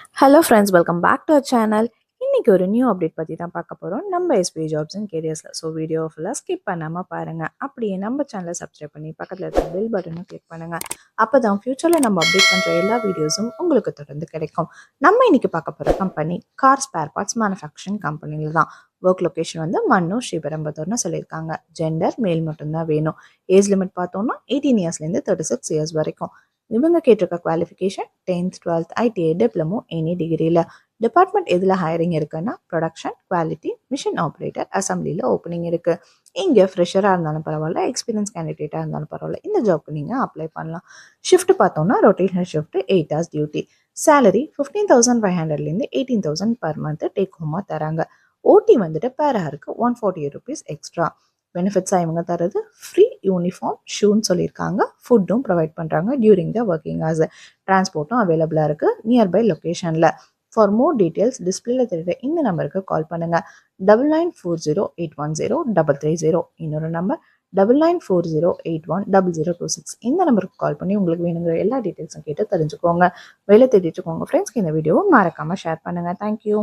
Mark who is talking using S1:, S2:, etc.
S1: Hello friends, welcome back to our channel. இன்னைக்கு ஒரு new update பற்றி தான் பார்க்க போகிறோம் நம்ம எஸ்பி ஜாப்ஸ் அண்ட் கேரியர்ஸில். ஸோ வீடியோ ஃபுல்லாக ஸ்கிப் பண்ணாமல் பாருங்கள். அப்படியே நம்ம சேனலை சப்ஸ்கிரைப் பண்ணி பக்கத்தில் இருக்க பெல் பட்டனும் கிளிக் பண்ணுங்கள். அப்போ தான் ஃப்யூச்சரில் நம்ம அப்டேட் பண்ணுற எல்லா வீடியோஸும் உங்களுக்கு தொடர்ந்து கிடைக்கும். நம்ம இன்னைக்கு பார்க்க போகிற company car spare parts manufacturing கம்பெனியில் தான். ஒர்க் லொக்கேஷன் வந்து மன்னூர் ஸ்ரீபெரும்புதூர்னு சொல்லியிருக்காங்க. ஜெண்டர் மேல் மட்டும்தான் வேணும். ஏஜ் லிமிட் பார்த்தோம்னா 18 இயர்ஸ்லேருந்து 36 இயர்ஸ் வரைக்கும். இவங்க கேட்டிருக்க qualification 10th 12th ITI diploma any டிகிரியில். டிபார்ட்மெண்ட் எதில் ஹையரிங் இருக்குன்னா ப்ரொடக்ஷன், குவாலிட்டி, மிஷின் ஆப்ரேட்டர், அசம்பிளியில் ஓப்பனிங் இருக்குது. இங்கே ஃப்ரெஷராக இருந்தாலும் பரவாயில்ல, எக்ஸ்பீரியன்ஸ் கேண்டிடேட்டாக இருந்தாலும் பரவாயில்ல, இந்த ஜாப்க்கு நீங்கள் அப்ளை பண்ணலாம். ஷிஃப்ட் பார்த்தோம்னா rotational shift 8 hours duty. Salary 15,500லேருந்து 18,000 பர் மந்த் டேக் ஹோமாக தராங்க. ஓடி வந்துட்டு பேர் ஹவருக்கு 148 rupees எக்ஸ்ட்ரா. பெனிஃபிட்ஸாக இவங்க தரது ஃப்ரீ யூனிஃபார்ம், ஷூன்னு சொல்லியிருக்காங்க. ஃபுட்டும் ப்ரொவைட் பண்ணுறாங்க டியூரிங் த ஒர்க்கிங் ஹவர்ஸ். டிரான்ஸ்போர்ட்டும் அவைலபிளாக இருக்குது நியர்பை லொக்கேஷனில். ஃபார் மோர் டீட்டெயில்ஸ் டிஸ்பிளேல தெரியுற இந்த நம்பருக்கு கால் பண்ணுங்கள். 9940810330. இன்னொரு நம்பர் 9940810026. இந்த நம்பருக்கு கால் பண்ணி உங்களுக்கு வேணுங்கிற எல்லா டீட்டெயில்ஸும் கேட்டு தெரிஞ்சுக்கோங்க. வேலை தேடிட்டு இருக்கோங்க ஃப்ரெண்ட்ஸ்க்கு இந்த வீடியோவை மறக்காமல் ஷேர் பண்ணுங்கள். தேங்க்யூ.